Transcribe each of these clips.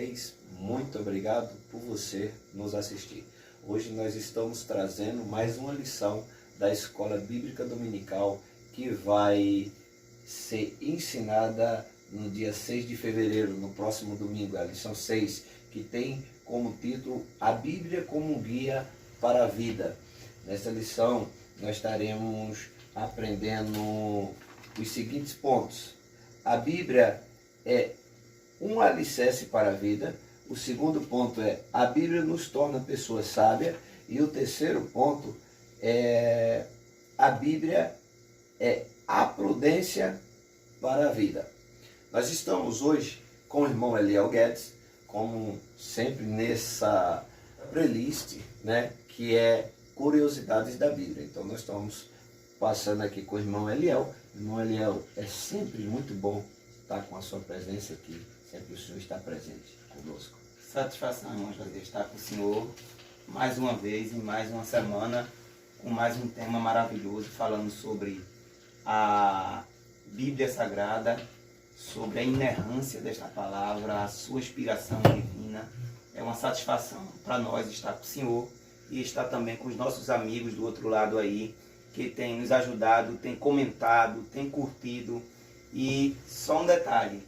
vez, muito obrigado por você nos assistir. Hoje nós estamos trazendo mais uma lição da Escola Bíblica Dominical que vai ser ensinada no dia 6 de fevereiro, no próximo domingo, a lição 6, que tem como título A Bíblia como um guia para a vida. Nessa lição nós estaremos aprendendo os seguintes pontos. A Bíblia é um alicerce para a vida. O segundo ponto é a Bíblia nos torna pessoas sábias. E o terceiro ponto é a Bíblia é a prudência para a vida. Nós estamos hoje com o irmão Eliel Guedes, como sempre nessa playlist, né, que é Curiosidades da Bíblia. Então nós estamos passando aqui com o irmão Eliel. Irmão Eliel, é sempre muito bom estar com a sua presença aqui. Sempre o Senhor está presente conosco. Satisfação, irmão José, estar com o Senhor mais uma vez, em mais uma semana, com mais um tema maravilhoso, falando sobre a Bíblia Sagrada, sobre a inerrância desta palavra, a sua inspiração divina. É uma satisfação para nós estar com o Senhor e estar também com os nossos amigos do outro lado aí, que tem nos ajudado, tem comentado, tem curtido. E só um detalhe,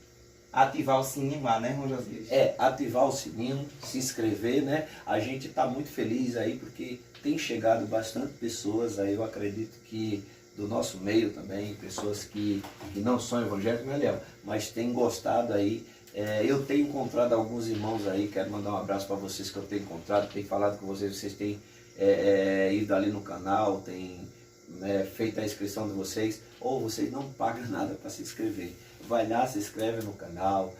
ativar o sininho lá, né, irmão José? Ativar o sininho, se inscrever, né? A gente está muito feliz aí porque tem chegado bastante pessoas aí, eu acredito que do nosso meio também, pessoas que não são evangélicos, né, Léo? Mas têm gostado aí. Eu tenho encontrado alguns irmãos aí, quero mandar um abraço para vocês que eu tenho encontrado, tenho falado com vocês, vocês têm ido ali no canal, têm feito a inscrição de vocês, ou vocês não pagam nada para se inscrever. Vai lá, se inscreve no canal,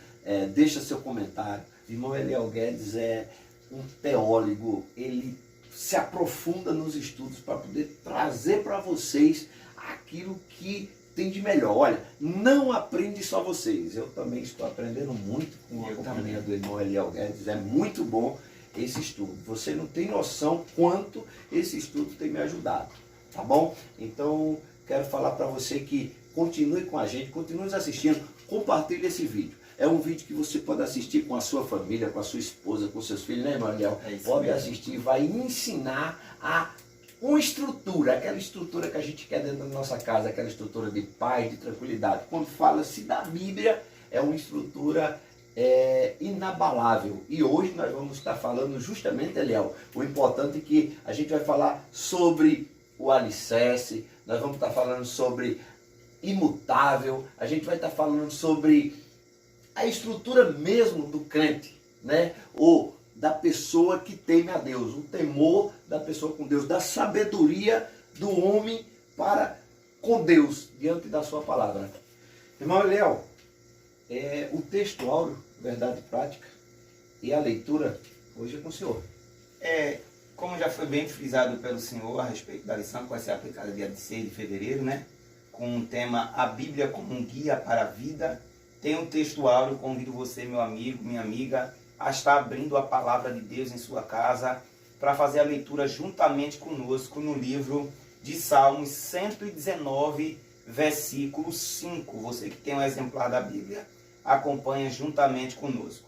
deixa seu comentário. O irmão Eliel Guedes é um teólogo, ele se aprofunda nos estudos para poder trazer para vocês aquilo que tem de melhor. Olha, não aprende só vocês, eu também estou aprendendo muito com a companhia do irmão Eliel Guedes, é muito bom esse estudo. Você não tem noção quanto esse estudo tem me ajudado, tá bom? Então, quero falar para você que continue com a gente, continue nos assistindo, compartilhe esse vídeo. É um vídeo que você pode assistir com a sua família, com a sua esposa, com seus filhos, né, irmão Eliel? Pode assistir, vai ensinar uma estrutura, aquela estrutura que a gente quer dentro da nossa casa, aquela estrutura de paz, de tranquilidade. Quando fala-se da Bíblia, é uma estrutura inabalável. E hoje nós vamos estar falando justamente, Eliel, o importante é que a gente vai falar sobre o alicerce, nós vamos estar falando sobre imutável, a gente vai estar falando sobre a estrutura mesmo do crente, né? Ou da pessoa que teme a Deus, o temor da pessoa com Deus, da sabedoria do homem para com Deus, diante da sua palavra. Irmão Eliel, o texto áureo, verdade prática, e a leitura hoje é com o senhor. Como já foi bem frisado pelo senhor a respeito da lição que vai ser aplicada dia 6 de fevereiro, né? Com o tema A Bíblia como um guia para a vida. Tem um texto áureo, convido você, meu amigo, minha amiga, a estar abrindo a palavra de Deus em sua casa para fazer a leitura juntamente conosco no livro de Salmos 119, versículo 5. Você que tem um exemplar da Bíblia, acompanha juntamente conosco.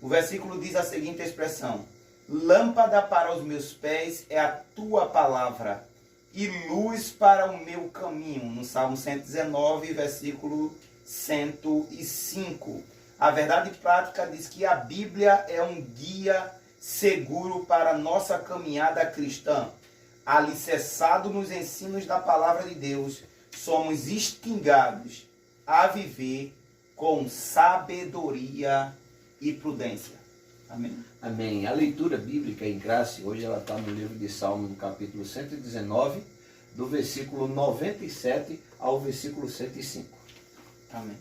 O versículo diz a seguinte expressão: lâmpada para os meus pés é a tua palavra e luz para o meu caminho. No Salmo 119, versículo 105. A verdade prática diz que a Bíblia é um guia seguro para a nossa caminhada cristã. Alicerçado nos ensinos da palavra de Deus, somos instigados a viver com sabedoria e prudência. Amém? Amém. A leitura bíblica em graça, hoje ela está no livro de Salmos, no capítulo 119, do versículo 97 ao versículo 105. Amém.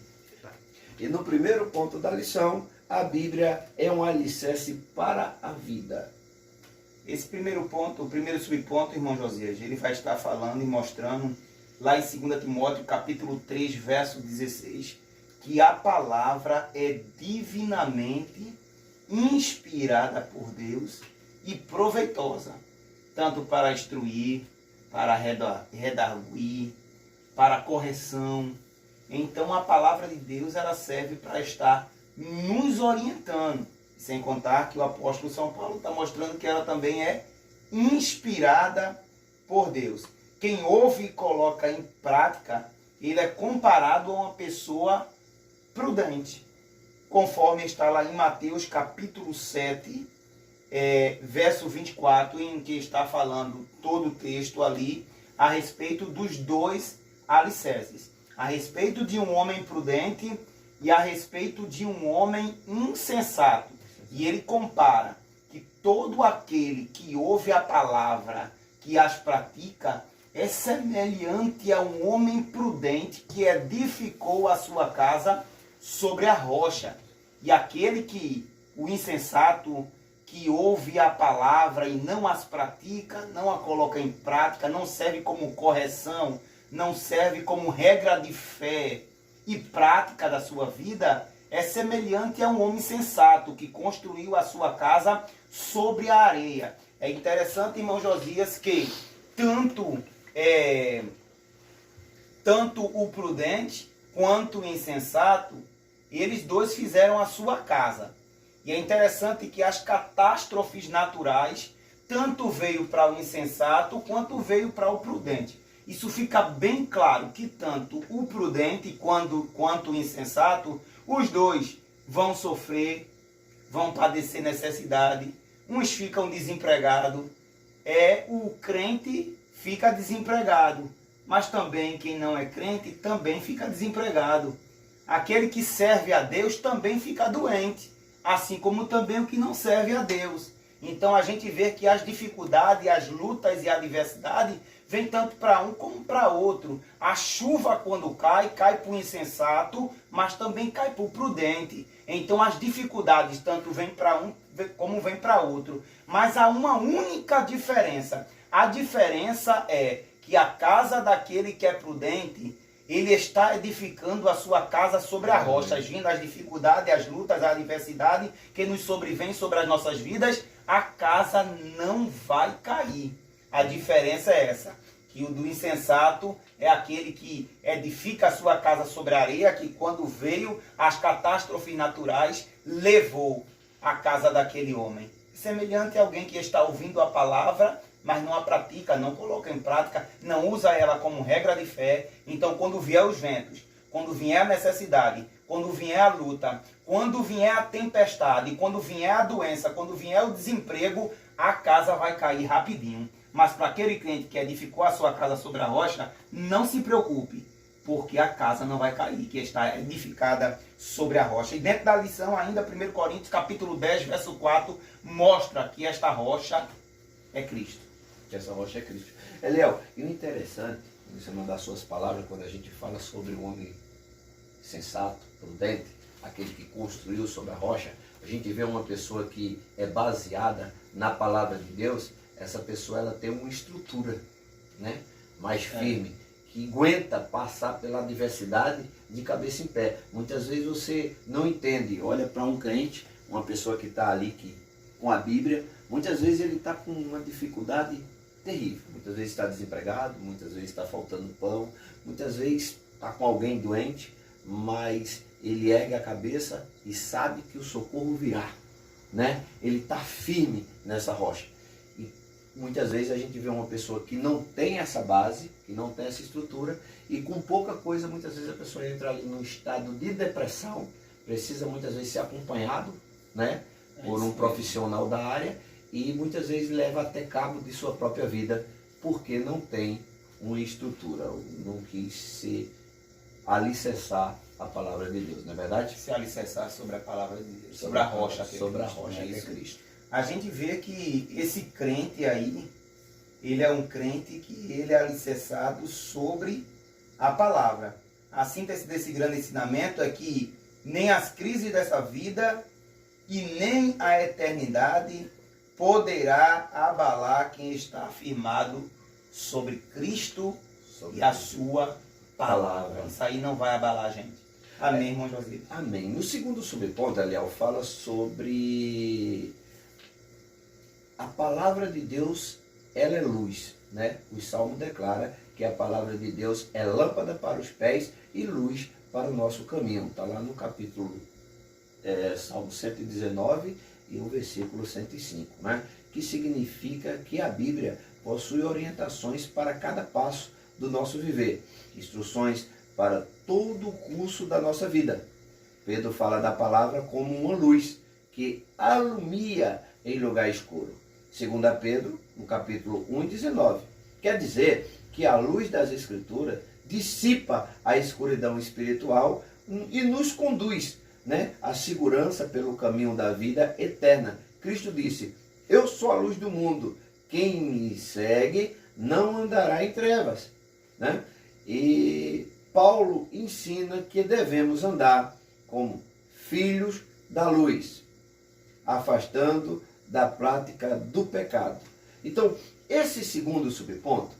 E no primeiro ponto da lição, a Bíblia é um alicerce para a vida. Esse primeiro ponto, o primeiro subponto, irmão Josias, ele vai estar falando e mostrando lá em 2 Timóteo, capítulo 3, verso 16, que a palavra é divinamente inspirada por Deus e proveitosa, tanto para instruir, para redarguir, para correção. Então a palavra de Deus ela serve para estar nos orientando. Sem contar que o apóstolo São Paulo está mostrando que ela também é inspirada por Deus. Quem ouve e coloca em prática, ele é comparado a uma pessoa prudente. Conforme está lá em Mateus capítulo 7, verso 24, em que está falando todo o texto ali a respeito dos dois alicerces. A respeito de um homem prudente e a respeito de um homem insensato. E ele compara que todo aquele que ouve a palavra, que as pratica, é semelhante a um homem prudente que edificou a sua casa sobre a rocha. E aquele que, o insensato, que ouve a palavra e não as pratica, não a coloca em prática, não serve como correção, não serve como regra de fé e prática da sua vida, é semelhante a um homem sensato que construiu a sua casa sobre a areia. É interessante, irmão Josias, que tanto o prudente quanto o insensato, eles dois fizeram a sua casa. E é interessante que as catástrofes naturais tanto veio para o insensato quanto veio para o prudente. Isso fica bem claro que tanto o prudente quanto o insensato, os dois vão sofrer, vão padecer necessidade, uns ficam desempregados, o crente fica desempregado, mas também quem não é crente também fica desempregado. Aquele que serve a Deus também fica doente, assim como também o que não serve a Deus. Então a gente vê que as dificuldades, as lutas e a adversidade vem tanto para um como para outro. A chuva quando cai para o insensato, mas também cai para o prudente. Então as dificuldades tanto vêm para um como vêm para outro. Mas há uma única diferença. A diferença é que a casa daquele que é prudente, ele está edificando a sua casa sobre a rocha, vindo as dificuldades, as lutas, a adversidade que nos sobrevém sobre as nossas vidas, a casa não vai cair. A diferença é essa, que o do insensato é aquele que edifica a sua casa sobre a areia, que quando veio as catástrofes naturais, levou a casa daquele homem. Semelhante a alguém que está ouvindo a palavra, mas não a pratica, não coloca em prática, não usa ela como regra de fé. Então, quando vier os ventos, quando vier a necessidade, quando vier a luta, quando vier a tempestade, quando vier a doença, quando vier o desemprego, a casa vai cair rapidinho. Mas para aquele crente que edificou a sua casa sobre a rocha, não se preocupe, porque a casa não vai cair, que está edificada sobre a rocha. E dentro da lição ainda, 1 Coríntios capítulo 10, verso 4, mostra que esta rocha é Cristo. Que essa rocha é Cristo. Eliel, e o interessante, você mandar suas palavras, quando a gente fala sobre o homem sensato, prudente, aquele que construiu sobre a rocha, a gente vê uma pessoa que é baseada na palavra de Deus, essa pessoa ela tem uma estrutura, né, mais firme, que aguenta passar pela adversidade de cabeça em pé. Muitas vezes você não entende, olha para um crente, uma pessoa que está ali com a Bíblia, muitas vezes ele está com uma dificuldade terrível. Muitas vezes está desempregado, muitas vezes está faltando pão, muitas vezes está com alguém doente, mas ele ergue a cabeça e sabe que o socorro virá, né? Ele está firme nessa rocha. E muitas vezes a gente vê uma pessoa que não tem essa base, que não tem essa estrutura, e com pouca coisa, muitas vezes a pessoa entra ali num estado de depressão, precisa muitas vezes ser acompanhado, né, por um profissional da área, e muitas vezes leva até cabo de sua própria vida, porque não tem uma estrutura, não quis se alicerçar a palavra de Deus, não é verdade? Se alicerçar sobre a palavra de Deus, sobre a rocha que é sobre Cristo, a rocha né? que é Cristo. A gente vê que esse crente aí, ele é um crente que ele é alicerçado sobre a palavra. A síntese desse grande ensinamento é que nem as crises dessa vida e nem a eternidade poderá abalar quem está afirmado sobre Cristo e a sua palavra. Isso aí não vai abalar a gente. Amém, irmão José? Amém. No segundo subponto, Eliel, fala sobre a palavra de Deus, ela é luz, né? O Salmo declara que a palavra de Deus é lâmpada para os pés e luz para o nosso caminho. Está lá no capítulo Salmo 119 e o versículo 105, né? Que significa que a Bíblia possui orientações para cada passo do nosso viver, instruções para todo o curso da nossa vida. Pedro fala da palavra como uma luz que alumia em lugar escuro. 2 Pedro, no capítulo 1 e 19. Quer dizer que a luz das Escrituras dissipa a escuridão espiritual e nos conduz, né, à segurança pelo caminho da vida eterna. Cristo disse: eu sou a luz do mundo, quem me segue não andará em trevas, né? E Paulo ensina que devemos andar como filhos da luz, afastando da prática do pecado. Então, esse segundo subponto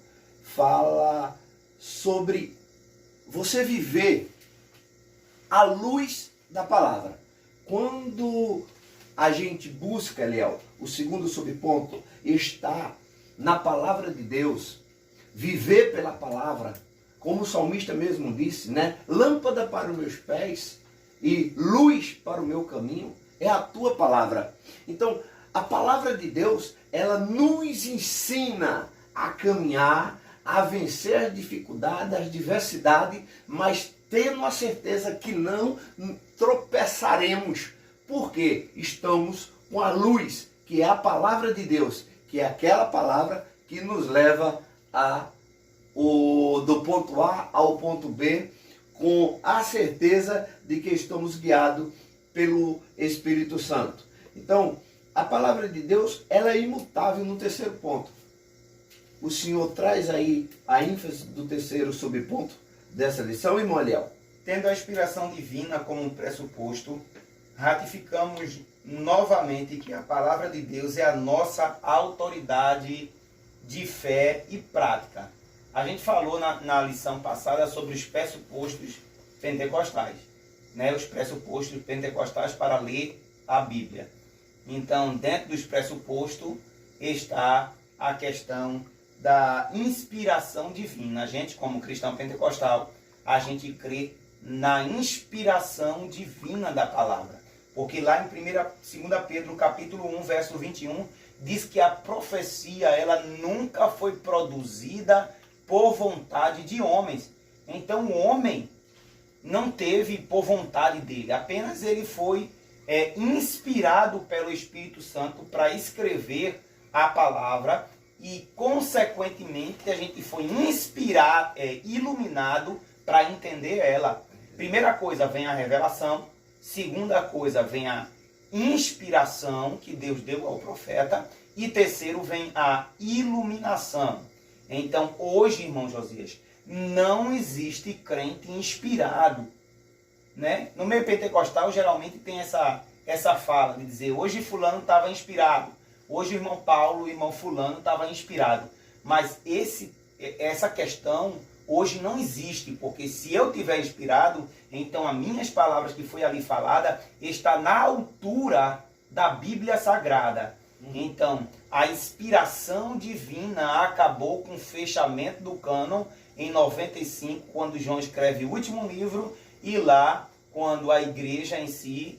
fala sobre você viver à luz da palavra. Quando a gente busca, Eliel, o segundo subponto está na palavra de Deus, viver pela palavra, como o salmista mesmo disse, né? Lâmpada para os meus pés e luz para o meu caminho é a tua palavra. Então, a palavra de Deus, ela nos ensina a caminhar, a vencer as dificuldades, as diversidades, mas tendo a certeza que não tropeçaremos, porque estamos com a luz, que é a palavra de Deus, que é aquela palavra que nos leva do ponto A ao ponto B, com a certeza de que estamos guiados pelo Espírito Santo. Então, a palavra de Deus, ela é imutável no terceiro ponto. O Senhor traz aí a ênfase do terceiro subponto dessa lição, irmão Eliel. Tendo a inspiração divina como um pressuposto, ratificamos novamente que a palavra de Deus é a nossa autoridade de fé e prática. A gente falou na lição passada sobre os pressupostos pentecostais, né? Os pressupostos pentecostais para ler a Bíblia. Então, dentro dos pressupostos está a questão da inspiração divina. A gente, como cristão pentecostal, a gente crê na inspiração divina da palavra. Porque lá em 2 Pedro, capítulo 1, verso 21, diz que a profecia, ela nunca foi produzida por vontade de homens. Então o homem não teve por vontade dele, apenas ele foi inspirado pelo Espírito Santo para escrever a palavra e, consequentemente, a gente foi inspirado, iluminado para entender ela. Primeira coisa vem a revelação, segunda coisa vem a inspiração que Deus deu ao profeta e terceiro vem a iluminação. Então, hoje, irmão Josias, não existe crente inspirado, né? No meio pentecostal, geralmente tem essa fala de dizer, hoje fulano estava inspirado, hoje o irmão Paulo, o irmão fulano estava inspirado. Mas essa questão hoje não existe, porque se eu tiver inspirado, então as minhas palavras que foi ali falada está na altura da Bíblia Sagrada. Então, a inspiração divina acabou com o fechamento do cânon em 95, quando João escreve o último livro, e lá, quando a igreja em si,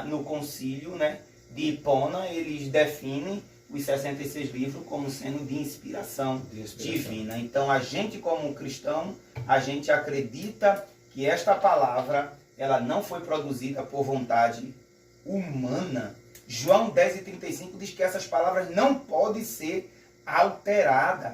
no concílio, né, de Hipona, eles definem os 66 livros como sendo de inspiração divina. Então, a gente como cristão, a gente acredita que esta palavra, ela não foi produzida por vontade humana. João 10:35 diz que essas palavras não podem ser alteradas.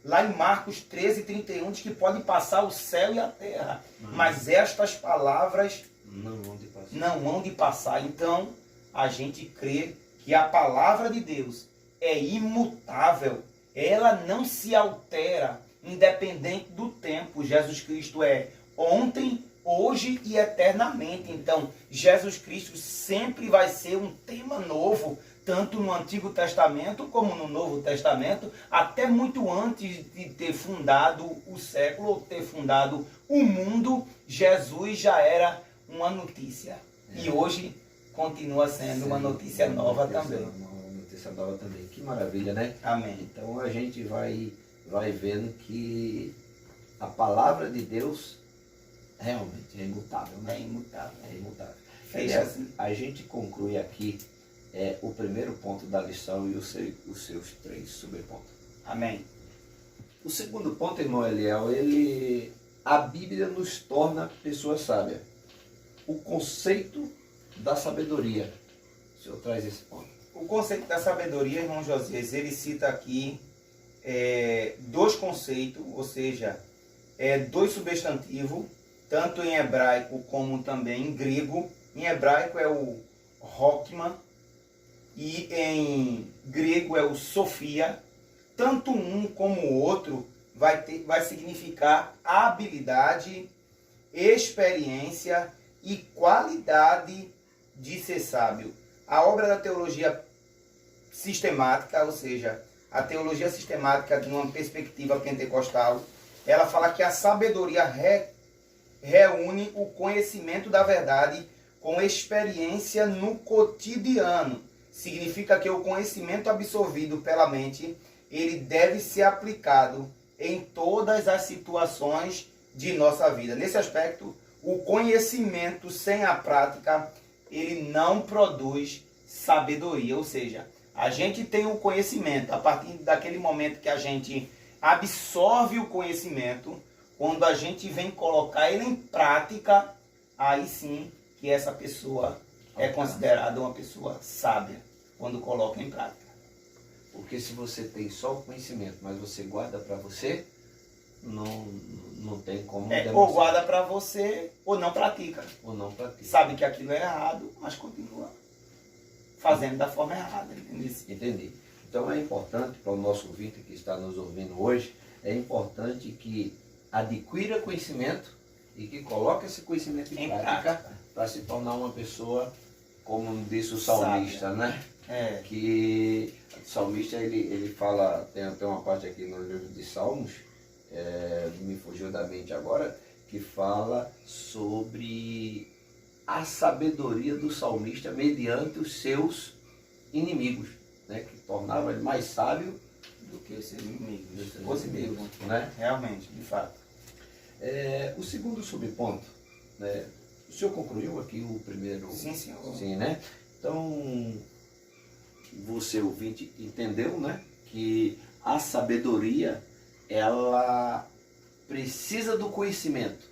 Lá em Marcos 13:31 diz que pode passar o céu e a terra, mas estas palavras não hão de passar. Então, a gente crê que a palavra de Deus é imutável, ela não se altera, independente do tempo. Jesus Cristo é ontem, hoje e eternamente. Então, Jesus Cristo sempre vai ser um tema novo, tanto no Antigo Testamento como no Novo Testamento, até muito antes de ter fundado o século, ou ter fundado o mundo, Jesus já era uma notícia. E hoje continua sendo uma notícia nova também. Uma notícia nova também. Que maravilha, né? Amém. Então a gente vai vendo que a palavra de Deus realmente é imutável, né? É imutável. É imutável. fecha assim. A gente conclui aqui o primeiro ponto da lição e os seus 3 subpontos. Amém. O segundo ponto, irmão Eliel, a Bíblia nos torna pessoas sábias. O conceito da sabedoria. O senhor traz esse ponto. O conceito da sabedoria, irmão Josias, ele cita aqui 2 conceitos, ou seja, 2 substantivos, tanto em hebraico como também em grego. Em hebraico é o Hokma e em grego é o Sofia. Tanto um como o outro vai significar habilidade, experiência e qualidade de ser sábio. A obra da teologia sistemática, ou seja, a teologia sistemática de uma perspectiva pentecostal, ela fala que a sabedoria reúne o conhecimento da verdade com experiência no cotidiano. Significa que o conhecimento absorvido pela mente, ele deve ser aplicado em todas as situações de nossa vida. Nesse aspecto, o conhecimento sem a prática, ele não produz sabedoria. Ou seja, a gente tem o conhecimento, a partir daquele momento que a gente absorve o conhecimento, quando a gente vem colocar ele em prática, aí sim que essa pessoa é considerada uma pessoa sábia, quando coloca em prática. Porque se você tem só o conhecimento, mas você guarda para você, não tem como demonstrar. Ou guarda para você, ou não pratica. Ou não pratica. Sabe que aquilo é errado, mas continua fazendo da forma errada. Entendi. Então é importante para o nosso ouvinte que está nos ouvindo hoje, é importante que adquira conhecimento e que coloque esse conhecimento em prática para se tornar uma pessoa, como disse o salmista, né? Que o salmista ele fala, tem até uma parte aqui no livro de Salmos, me fugiu da mente agora, que fala sobre a sabedoria do salmista mediante os seus inimigos, né? Que tornava ele mais sábio do que os seus inimigos. Positivo, né? Realmente, de fato. O segundo subponto, né? O senhor concluiu aqui o primeiro? Sim, senhor. Sim, né? Então, você ouvinte entendeu, né? Que a sabedoria, ela precisa do conhecimento,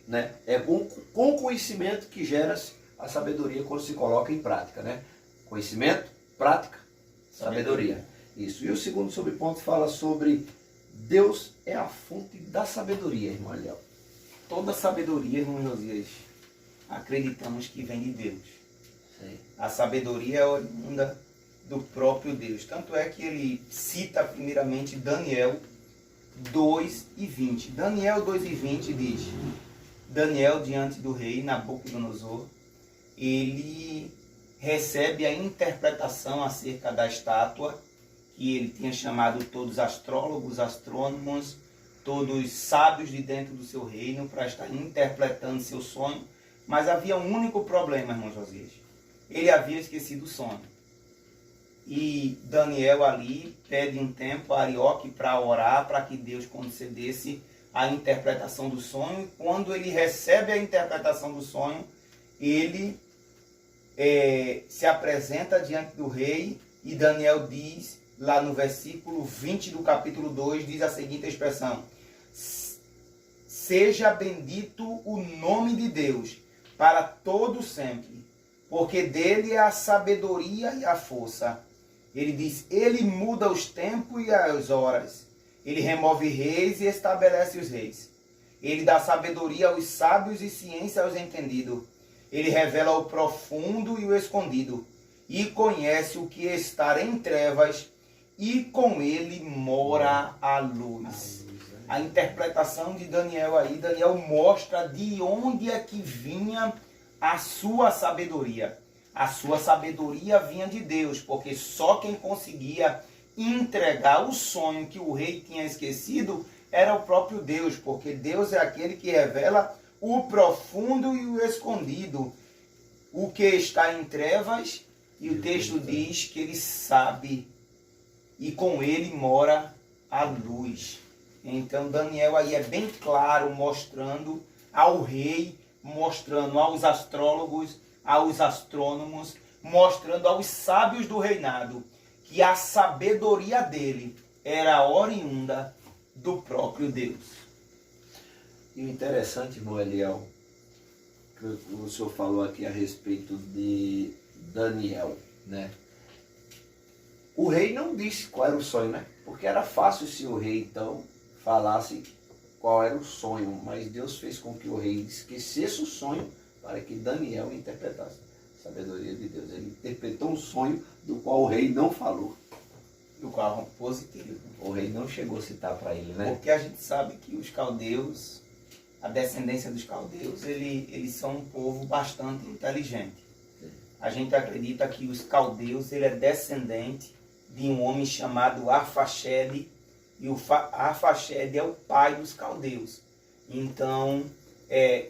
né? É com conhecimento que gera a sabedoria quando se coloca em prática, né? Conhecimento, prática, sabedoria. Isso. E o segundo subponto fala sobre Deus é a fonte da sabedoria, irmão Eliel. Toda sabedoria, irmão Josias, acreditamos que vem de Deus. Sim. A sabedoria é oriunda do próprio Deus. Tanto é que ele cita primeiramente Daniel 2:20. Daniel 2:20 diz: Daniel, diante do rei Nabucodonosor, ele recebe a interpretação acerca da estátua, que ele tinha chamado todos astrólogos, astrônomos, todos sábios de dentro do seu reino, para estar interpretando seu sonho. Mas havia um único problema, irmão Josias. Ele havia esquecido o sonho. E Daniel ali pede um tempo a Arioque para orar, para que Deus concedesse a interpretação do sonho. Quando ele recebe a interpretação do sonho, ele se apresenta diante do rei, e Daniel diz, lá no versículo 20 do capítulo 2, diz a seguinte expressão: seja bendito o nome de Deus para todo sempre, porque dele é a sabedoria e a força. Ele diz, ele muda os tempos e as horas, ele remove reis e estabelece os reis. Ele dá sabedoria aos sábios e ciência aos entendidos. Ele revela o profundo e o escondido, e conhece o que está em trevas, e com ele mora a luz. A interpretação de Daniel aí, Daniel mostra de onde é que vinha a sua sabedoria. A sua sabedoria vinha de Deus, porque só quem conseguia entregar o sonho que o rei tinha esquecido era o próprio Deus, porque Deus é aquele que revela o profundo e o escondido, o que está em trevas, e o texto diz que ele sabe, e com ele mora a luz. Então Daniel aí é bem claro, mostrando ao rei, mostrando aos astrólogos, aos astrônomos, mostrando aos sábios do reinado que a sabedoria dele era oriunda do próprio Deus. E o interessante, irmão Eliel, que o senhor falou aqui a respeito de Daniel, né? O rei não disse qual era o sonho, né? Porque era fácil se o rei, então, falasse qual era o sonho, mas Deus fez com que o rei esquecesse o sonho para que Daniel interpretasse a sabedoria de Deus. Ele interpretou um sonho do qual o rei não falou. Do qual é positivo. O rei não chegou a citar para ele, né? Porque a gente sabe que os caldeus, a descendência dos caldeus, eles são um povo bastante inteligente. A gente acredita que os caldeus, ele é descendente de um homem chamado Arfaxede, e o Arfaxede é o pai dos caldeus. Então,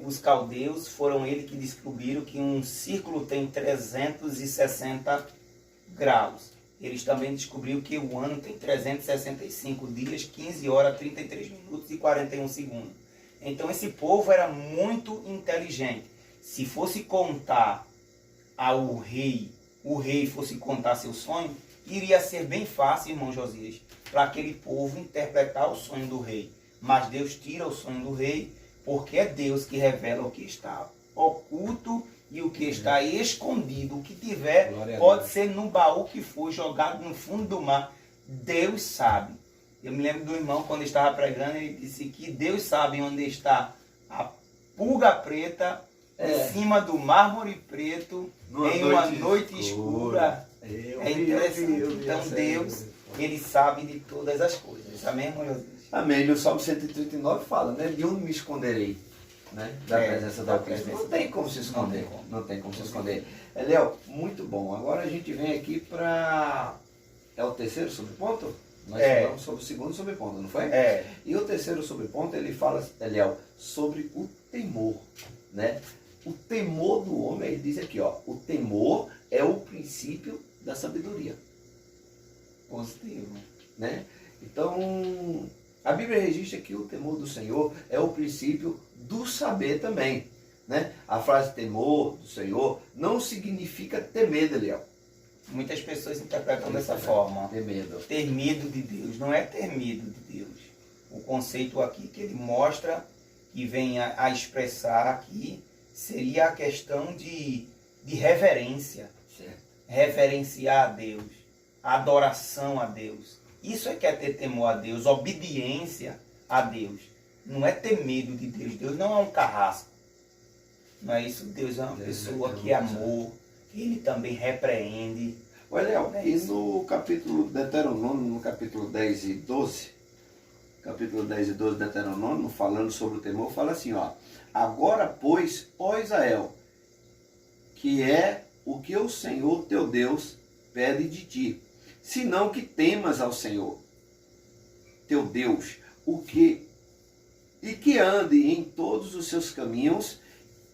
os caldeus foram eles que descobriram que um círculo tem 360 graus. Eles também descobriram que o ano tem 365 dias, 15 horas, 33 minutos e 41 segundos. Então esse povo era muito inteligente. Se fosse contar ao rei, o rei fosse contar seu sonho, iria ser bem fácil, irmão Josias, para aquele povo interpretar o sonho do rei. Mas Deus tira o sonho do rei, porque é Deus que revela o que está oculto e o que está escondido. O que tiver pode ser no baú que foi jogado no fundo do mar. Deus sabe. Eu me lembro do irmão, quando estava pregando, ele disse que Deus sabe onde está a pulga preta em cima do mármore preto em uma noite escura. É interessante. Então Deus, ele sabe de todas as coisas. Amém, irmão José? Amém. No Salmo 139 fala, né? De onde me esconderei? Né? Da presença da Cristo. Não tem como se esconder. Não tem como se esconder. Léo, muito bom. Agora a gente vem aqui para... É o terceiro subponto? Nós falamos sobre o segundo subponto, não foi? E o terceiro subponto, ele fala, Léo, sobre o temor. Né? O temor do homem, ele diz aqui, ó, o temor é o princípio da sabedoria. Positivo. Né? Então, a Bíblia registra que o temor do Senhor é o princípio do saber também. Né? A frase temor do Senhor não significa ter medo, Eliel. Muitas pessoas interpretam dessa forma. Ter medo. Ter medo de Deus. Não é ter medo de Deus. O conceito aqui que ele mostra, que vem a expressar aqui, seria a questão de reverência. Certo. Reverenciar a Deus. Adoração a Deus. Isso é que é ter temor a Deus. Obediência a Deus. Não é ter medo de Deus. Deus não é um carrasco. Não é isso. Deus é uma pessoa que é amor. Ele também repreende. Olha, Léo, e no capítulo de Deuteronômio, no capítulo 10 e 12, capítulo 10 e 12 de Deuteronômio, falando sobre o temor, fala assim, ó, agora, pois, ó Israel, que é o que o Senhor teu Deus pede de ti, senão que temas ao Senhor teu Deus, e que ande em todos os seus caminhos,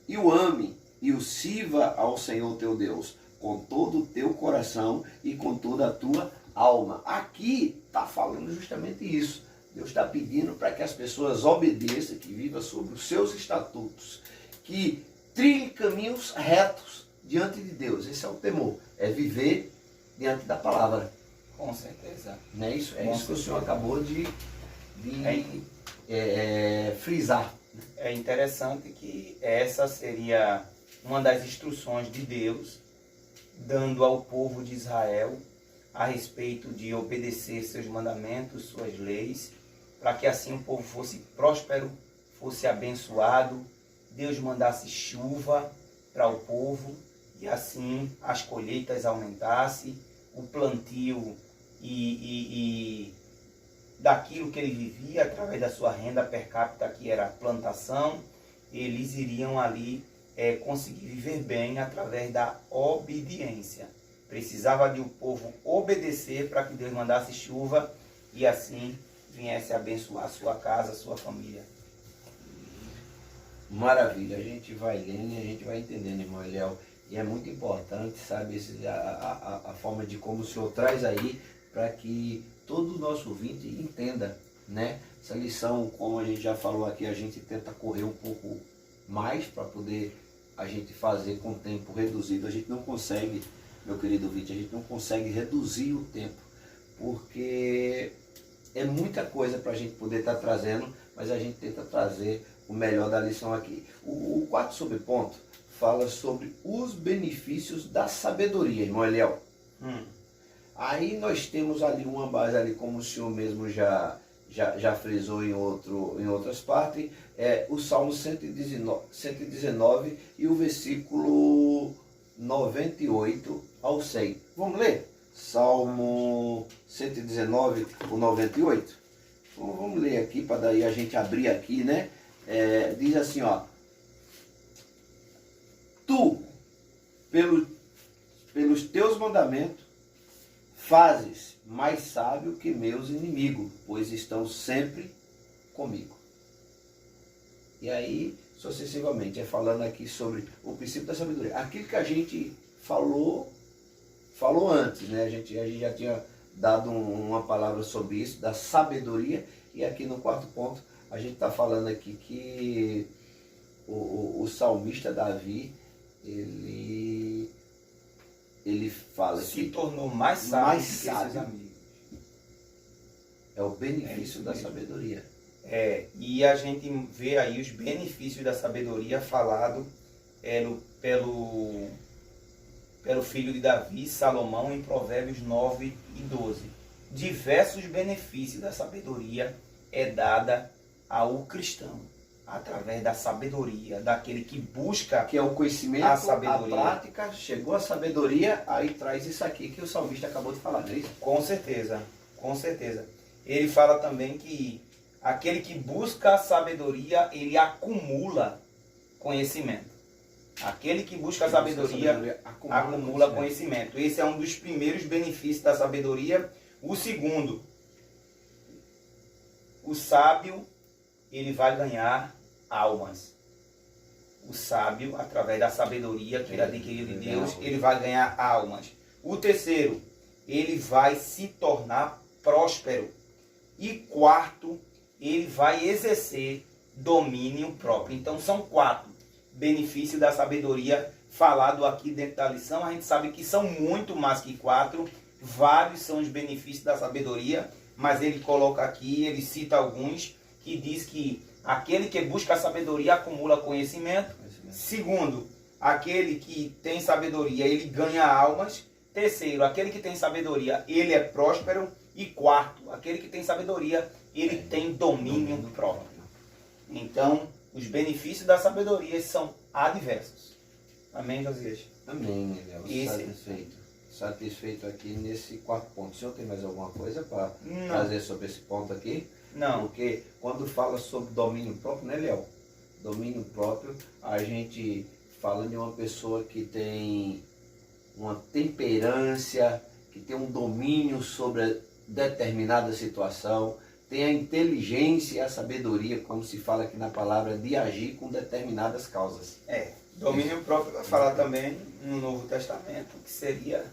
e o ame, e o sirva ao Senhor teu Deus, com todo o teu coração e com toda a tua alma. Aqui está falando justamente isso. Deus está pedindo para que as pessoas obedeçam, que vivam sobre os seus estatutos, que trilhem caminhos retos diante de Deus. Esse é o temor, é viver diante da palavra. Com certeza. Não é isso? É isso que o senhor acabou de frisar. É interessante que essa seria uma das instruções de Deus, dando ao povo de Israel a respeito de obedecer seus mandamentos, suas leis, para que assim o povo fosse próspero, fosse abençoado, Deus mandasse chuva para o povo e assim as colheitas aumentassem, o plantio e daquilo que ele vivia através da sua renda per capita, que era a plantação, eles iriam ali conseguir viver bem através da obediência. Precisava de o povo obedecer para que Deus mandasse chuva e assim viesse abençoar a sua casa, a sua família. Maravilha, a gente vai lendo e a gente vai entendendo, irmão Eliel. E é muito importante, sabe, a forma de como o senhor traz aí para que todo o nosso ouvinte entenda, né? Essa lição, como a gente já falou aqui, a gente tenta correr um pouco mais para poder a gente fazer com tempo reduzido. A gente não consegue, meu querido Vítor, a gente não consegue reduzir o tempo, porque é muita coisa para a gente poder estar trazendo, mas a gente tenta trazer o melhor da lição aqui. O quarto subponto fala sobre os benefícios da sabedoria, irmão Eliel. Aí nós temos ali uma base, ali, como o senhor mesmo já frisou em outras partes, o Salmo 119 e o versículo 98 ao 100. Vamos ler? Salmo 119, o 98. Então, vamos ler aqui, para daí a gente abrir aqui, né? Diz assim, ó. Tu, pelos teus mandamentos, fazes mais sábio que meus inimigos, pois estão sempre comigo. E aí, sucessivamente, falando aqui sobre o princípio da sabedoria. Aquilo que a gente falou antes, né? A gente já tinha dado uma palavra sobre isso, da sabedoria, e aqui no quarto ponto, a gente está falando aqui que o salmista Davi, ele fala se que tornou mais sábio que seus amigos. É o benefício da sabedoria. E a gente vê aí os benefícios da sabedoria falado pelo filho de Davi, Salomão, em Provérbios 9 e 12. Diversos benefícios da sabedoria é dada ao cristão, através da sabedoria, daquele que busca, que é o conhecimento, a sabedoria. A prática, chegou a sabedoria, aí traz isso aqui que o salmista acabou de falar, não é isso? Com certeza, com certeza. Ele fala também que aquele que busca a sabedoria, ele acumula conhecimento. Aquele que busca a sabedoria acumula conhecimento. Esse é um dos primeiros benefícios da sabedoria. O segundo, o sábio, ele vai ganhar almas. O sábio, através da sabedoria que ele adquiriu de Deus, ele vai ganhar almas. O terceiro, ele vai se tornar próspero. E quarto, ele vai exercer domínio próprio. Então são 4 benefícios da sabedoria falado aqui dentro da lição. A gente sabe que são muito mais que 4. Vários são os benefícios da sabedoria, mas ele coloca aqui, ele cita alguns, que diz que aquele que busca a sabedoria acumula conhecimento. Segundo, aquele que tem sabedoria, ele ganha almas. Terceiro, aquele que tem sabedoria, ele é próspero. E quarto, aquele que tem sabedoria, ele tem domínio próprio. Então, os benefícios da sabedoria são adversos. Amém, Josias? Amém, Eliel. Satisfeito aqui nesse quarto ponto. O senhor tem mais alguma coisa para trazer sobre esse ponto aqui? Não. Porque quando fala sobre domínio próprio, né, Eliel? Domínio próprio, a gente fala de uma pessoa que tem uma temperância, que tem um domínio sobre determinada situação, tem a inteligência e a sabedoria, como se fala aqui na palavra, de agir com determinadas causas. Domínio próprio vai falar também no Novo Testamento, que seria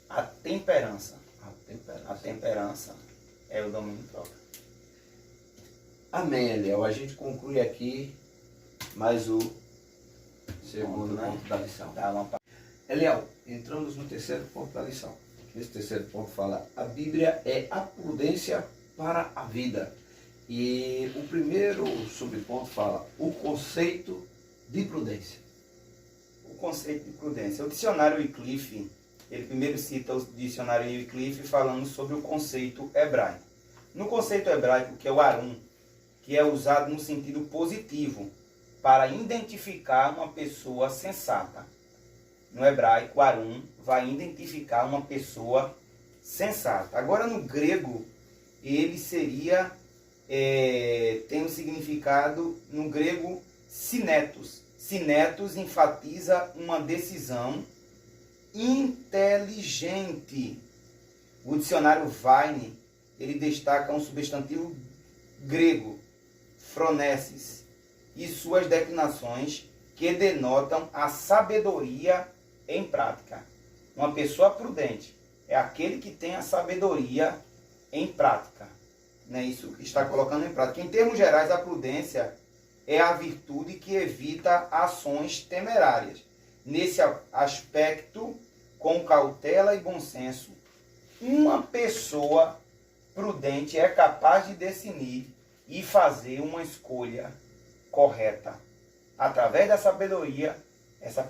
a temperança. A temperança é o domínio próprio. Amém, Eliel. A gente conclui aqui mais o segundo ponto da lição. Eliel, entramos no terceiro ponto da lição. Esse terceiro ponto fala: a Bíblia é a prudência para a vida. E o primeiro subponto fala o conceito de prudência. O conceito de prudência. O dicionário Wycliffe, ele primeiro cita o dicionário Wycliffe falando sobre o conceito hebraico. No conceito hebraico, que é o arum, que é usado no sentido positivo para identificar uma pessoa sensata. No hebraico, arum vai identificar uma pessoa sensata. Agora, no grego, ele seria, tem um significado, no grego, sinetos. Sinetos enfatiza uma decisão inteligente. O dicionário Vine, ele destaca um substantivo grego, phronesis, e suas declinações que denotam a sabedoria em prática. Uma pessoa prudente é aquele que tem a sabedoria em prática. Não é isso que está colocando em prática. Em termos gerais, a prudência é a virtude que evita ações temerárias. Nesse aspecto, com cautela e bom senso, uma pessoa prudente é capaz de decidir e fazer uma escolha correta. Através da sabedoria, essa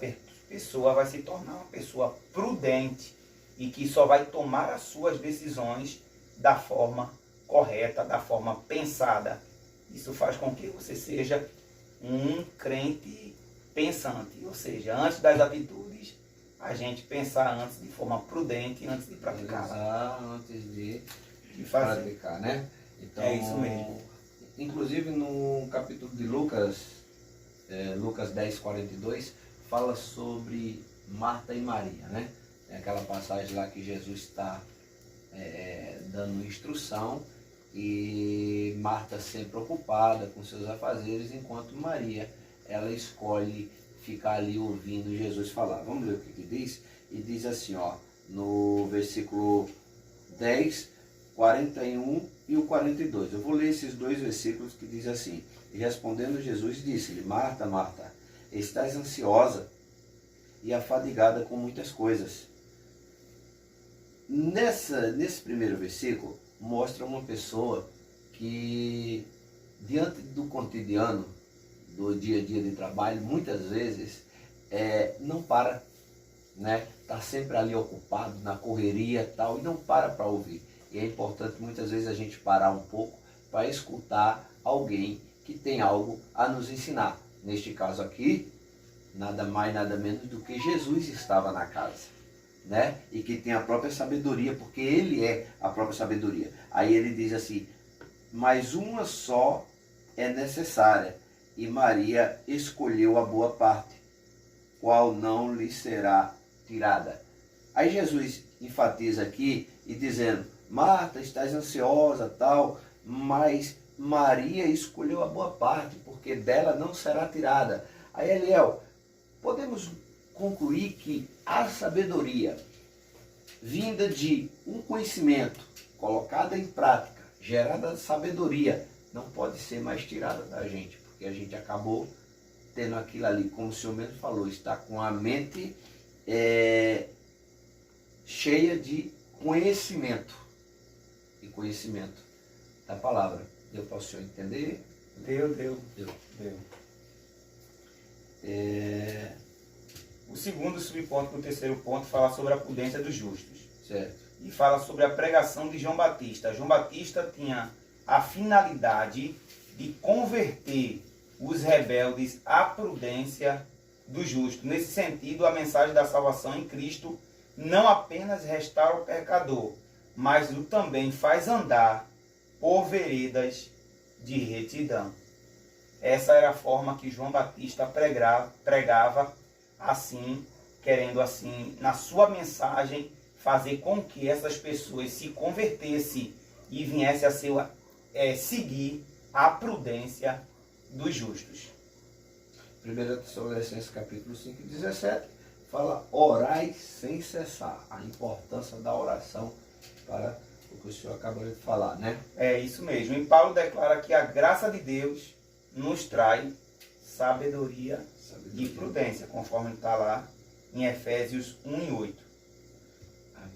pessoa vai se tornar uma pessoa prudente e que só vai tomar as suas decisões da forma correta, da forma pensada. Isso faz com que você seja um crente pensante, ou seja, antes das atitudes, a gente pensar antes de forma prudente, antes de praticar. Antes de fazer. praticar, né? Então, é isso mesmo. Inclusive no capítulo de Lucas, Lucas 10, 42, fala sobre Marta e Maria, né? É aquela passagem lá que Jesus está dando instrução e Marta sempre ocupada com seus afazeres, enquanto Maria, ela escolhe ficar ali ouvindo Jesus falar. Vamos ler o que diz? E diz assim, ó, no versículo 10, 41 e o 42. Eu vou ler esses dois versículos que diz assim: e respondendo Jesus disse-lhe, Marta, Marta, estás ansiosa e afadigada com muitas coisas. Nesse primeiro versículo, mostra uma pessoa que, diante do cotidiano, do dia a dia de trabalho, muitas vezes não para, né? Está sempre ali ocupado na correria e tal, e não para ouvir. E é importante muitas vezes a gente parar um pouco para escutar alguém que tem algo a nos ensinar. Neste caso aqui, nada mais, nada menos do que Jesus estava na casa, né? E que tem a própria sabedoria, porque ele é a própria sabedoria. Aí ele diz assim, mas uma só é necessária, e Maria escolheu a boa parte, qual não lhe será tirada. Aí Jesus enfatiza aqui e dizendo, Marta, estás ansiosa, tal, mas Maria escolheu a boa parte, porque dela não será tirada. Aí, Eliel, podemos concluir que a sabedoria vinda de um conhecimento, colocada em prática, gerada sabedoria, não pode ser mais tirada da gente, porque a gente acabou tendo aquilo ali, como o senhor mesmo falou, está com a mente cheia de conhecimento, e conhecimento da palavra. Deu para o senhor entender? Deu. O segundo subponto do terceiro ponto fala sobre a prudência dos justos. Certo. E fala sobre a pregação de João Batista. João Batista tinha a finalidade de converter os rebeldes à prudência do justo. Nesse sentido, a mensagem da salvação em Cristo não apenas restaura o pecador, mas o também faz andar por veredas de retidão. Essa era a forma que João Batista pregava, assim, querendo assim, na sua mensagem, fazer com que essas pessoas se convertessem e viessem a seguir a prudência dos justos. 1 Tessalonicenses capítulo 5, 17, fala orai sem cessar. A importância da oração para o que o senhor acabou de falar, né? É isso mesmo. E Paulo declara que a graça de Deus nos traz sabedoria e prudência, conforme está lá em Efésios 1 e 8. Amém.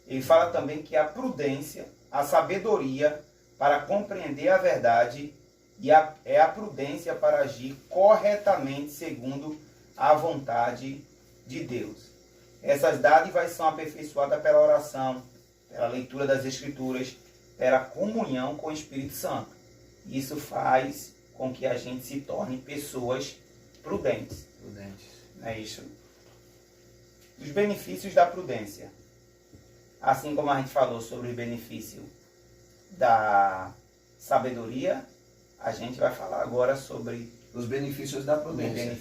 Ele fala também que a prudência, a sabedoria para compreender a verdade e é a prudência para agir corretamente segundo a vontade de Deus. Essas dádivas são aperfeiçoadas pela oração, pela leitura das Escrituras, pela comunhão com o Espírito Santo. Isso faz com que a gente se torne pessoas prudentes. Não é isso? Os benefícios da prudência. Assim como a gente falou sobre o benefício da sabedoria, a gente vai falar agora sobre os benefícios da prudência.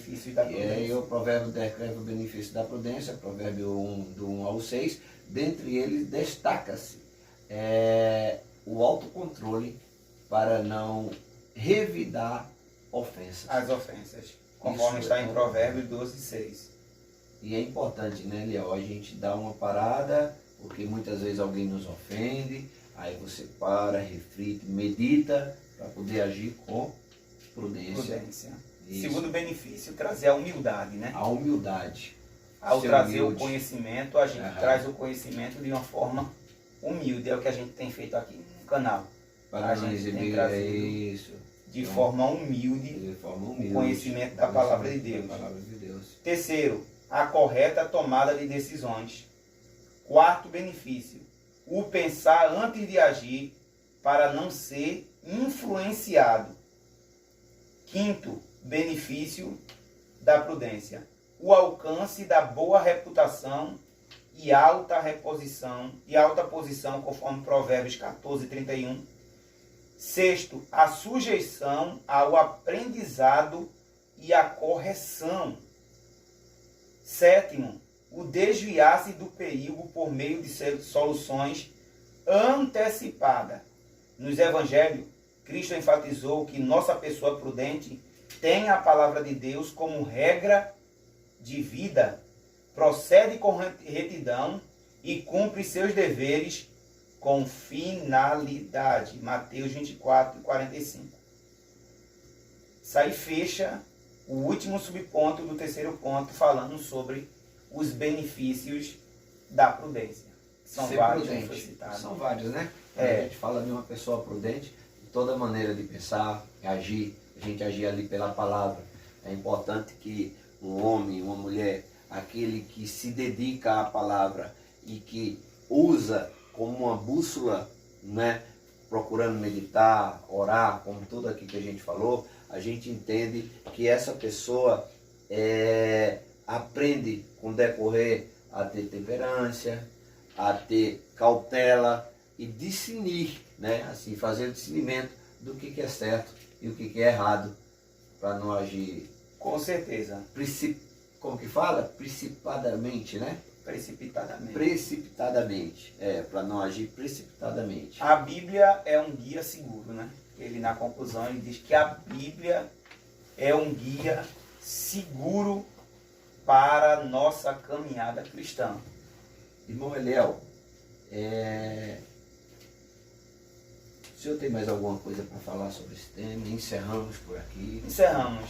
E aí o provérbio descreve o benefício da prudência, provérbio 1, do 1 ao 6. Dentre eles destaca-se o autocontrole para não revidar ofensas. As ofensas, conforme está em Provérbios 12, 6. E é importante, né, Eliel, a gente dá uma parada, porque muitas vezes alguém nos ofende, aí você para, reflete, medita, para poder agir com Prudência. Isso. Segundo benefício, trazer a humildade, né? A humildade. Ao Ser trazer humilde. o conhecimento, a gente traz o conhecimento de uma forma humilde. É o que a gente tem feito aqui no canal. Para A não gente tem exibir trazido isso. de forma humilde De forma humilde. o conhecimento da palavra de Deus. Da palavra de Deus. Terceiro, a correta tomada de decisões. Quarto benefício, o pensar antes de agir para não ser influenciado. Quinto benefício da prudência, o alcance da boa reputação e alta posição, conforme Provérbios 14:31. Sexto, a sujeição ao aprendizado e à correção. Sétimo, o desviar-se do perigo por meio de soluções antecipadas. Nos evangelhos, Cristo enfatizou que nossa pessoa prudente tem a palavra de Deus como regra de vida, procede com retidão e cumpre seus deveres com finalidade. Mateus 24:45. Isso aí fecha o último subponto do terceiro ponto, falando sobre os benefícios da prudência. São Ser vários, prudente. como foi citado. São vários, né? É. A gente fala de uma pessoa prudente, toda maneira de pensar, agir, a gente agir ali pela palavra. É importante que um homem, uma mulher, aquele que se dedica à palavra e que usa como uma bússola, né, procurando meditar, orar, como tudo aqui que a gente falou, a gente entende que essa pessoa aprende com o decorrer a ter temperância, a ter cautela e discernir, né, assim, fazer o discernimento do que é certo e o que é errado, para não agir, Com certeza. como que fala? Precipitadamente, né? Precipitadamente. Precipitadamente, para não agir precipitadamente. A Bíblia é um guia seguro, né? Ele, na conclusão, ele diz que a Bíblia é um guia seguro para a nossa caminhada cristã. Irmão Eliel, o senhor tem mais alguma coisa para falar sobre esse tema? Encerramos por aqui. Encerramos.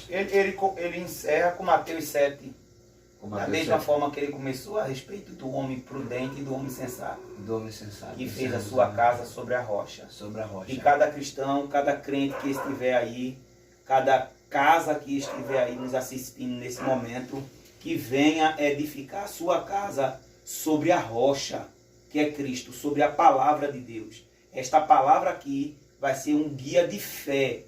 Ele encerra com Mateus 7, da mesma forma que ele começou, a respeito do homem prudente e do homem sensato, do homem sensato, que fez a sua casa sobre a rocha. Sobre a rocha. E cada cristão, cada crente que estiver aí, cada casa que estiver aí nos assistindo nesse momento, que venha edificar a sua casa sobre a rocha, que é Cristo, sobre a palavra de Deus. Esta palavra aqui vai ser um guia de fé,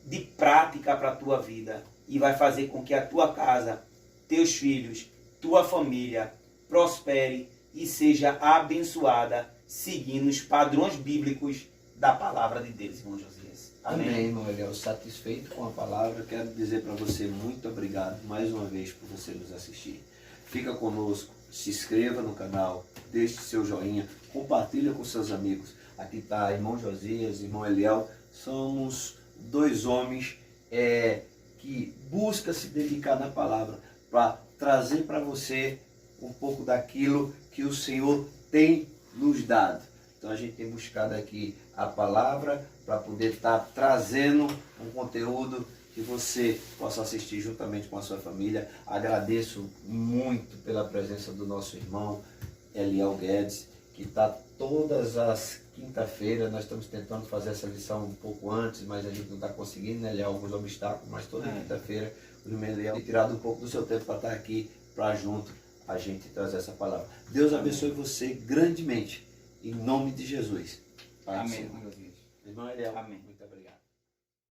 de prática para a tua vida, e vai fazer com que a tua casa, teus filhos, tua família prospere e seja abençoada, seguindo os padrões bíblicos da palavra de Deus, irmão Josias. Amém. Amém, irmão Eliel. Satisfeito com a palavra, quero dizer para você muito obrigado mais uma vez por você nos assistir. Fica conosco, se inscreva no canal, deixe seu joinha, compartilha com seus amigos. Aqui está irmão Josias, irmão Eliel, somos dois homens que buscam se dedicar na palavra para trazer para você um pouco daquilo que o Senhor tem nos dado. Então a gente tem buscado aqui a palavra para poder estar trazendo um conteúdo que você possa assistir juntamente com a sua família. Agradeço muito pela presença do nosso irmão Eliel Guedes, que está todas as quinta-feiras. Nós estamos tentando fazer essa lição um pouco antes, mas a gente não está conseguindo, né? Eliel, alguns obstáculos, mas toda quinta-feira o irmão Eliel tem tirado um pouco do seu tempo para estar aqui, para junto a gente trazer essa palavra. Deus abençoe você grandemente, em nome de Jesus. Amém, irmão Josias. Irmão Eliel. Amém.